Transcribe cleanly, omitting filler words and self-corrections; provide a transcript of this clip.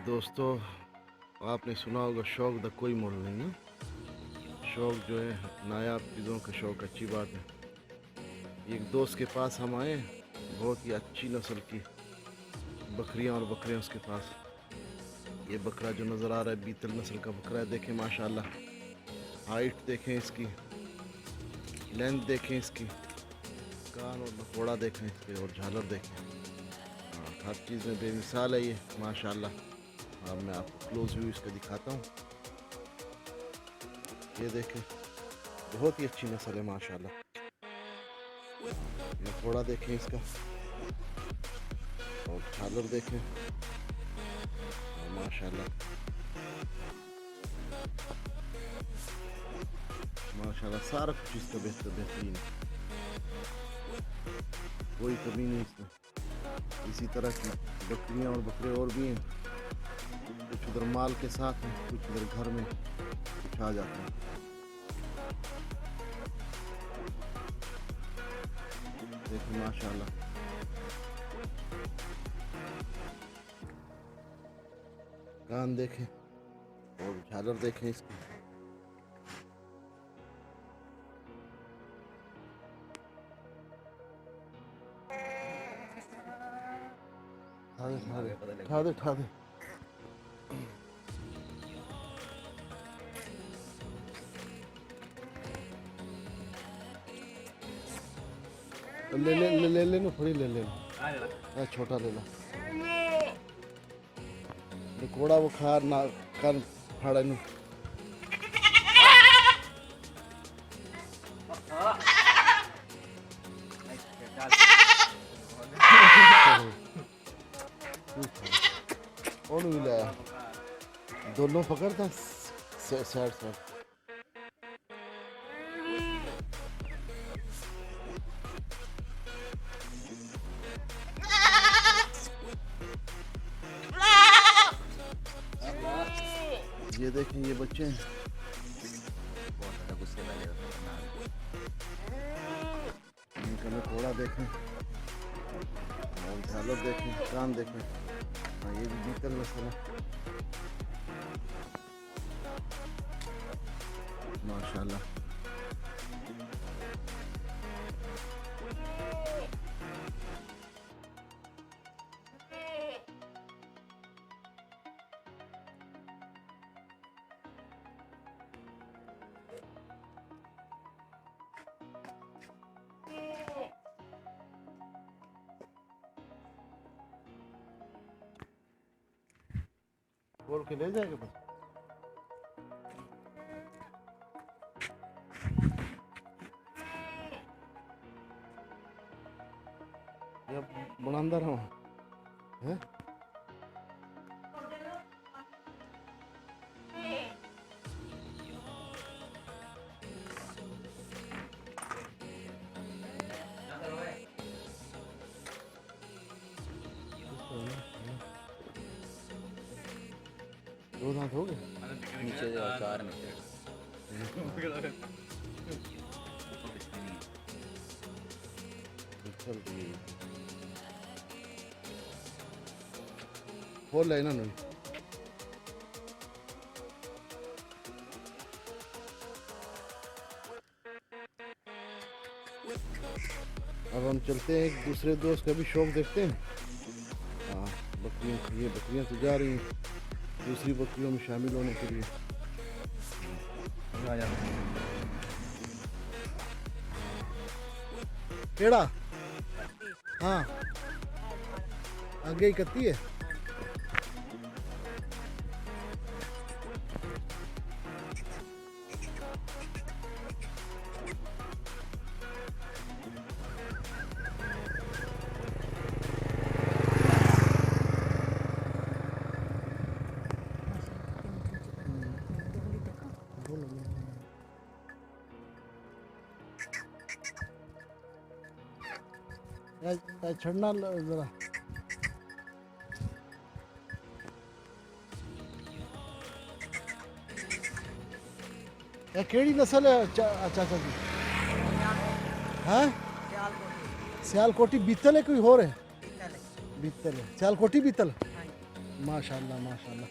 दोस्तों, आपने सुना होगा शौक दा कोई मोल नहीं ना। शौक जो है नायाब चीज़ों का शौक अच्छी बात है। एक दोस्त के पास हम आए, बहुत ही अच्छी नस्ल की बकरियां और बकरे उसके पास। ये बकरा जो नज़र आ रहा है बीतल नस्ल का बकरा है। देखें माशाल्लाह, हाइट देखें इसकी, लेंथ देखें इसकी, कान और नकोड़ा देखें इसके, और झालर देखें। हर चीज़ में बेमिसाल है ये माशाल्लाह। अब मैं आपको क्लोज व्यू इसका दिखाता हूँ। ये देखें, बहुत ही अच्छी नस्ल है माशाल्लाह। नकोड़ा देखें इसका, और झालर देखें माशाल्लाह। माशाल्लाह सारा कुछ इसका बेहतरीन है, कोई कमी नहीं इसमें। इसी तरह की बकरियां और बकरे और भी हैं, कुछ उधर माल के साथ हैं, कुछ उधर घर में कुछ आ जाते हैं। देखिए माशाल्लाह, कान देखें और झालर देखें इसकी। उठा दे उठा दे। ले ले ले ले ले नो, थोड़ी ले ले लो, छोटा ले लो। कोड़ा वो खार ना कान फाड़ा नु। और मिला दोनों पकड़ता साइड साइड। ये देखें, ये बच्चे हैं, इनका नकोड़ा देखें और झालर देखें, कान देखें। हाँ, ये भी बीतल नस्ल है माशाल्लाह। बोल के ले जाएगा बस। ये बड़ा रहा है। दो दांत हो गए नीचे जो चार में चल रही है। खोल लेना नहीं। अब हम चलते हैं, एक दूसरे दोस्त का भी शौक देखते हैं। हाँ, बकरियाँ, ये बकरियाँ तो जा रही हैं दूसरी बकरियों में शामिल होने के लिए। केड़ा हाँ आगे ही कत्ती है। छड़ना जरा। केड़ी नस्ल है चाचा जी? हाँ, सियालकोटी बीतल है कोई और है? बीतल है, सियालकोटी बीतल। माशाल्लाह माशाल्लाह।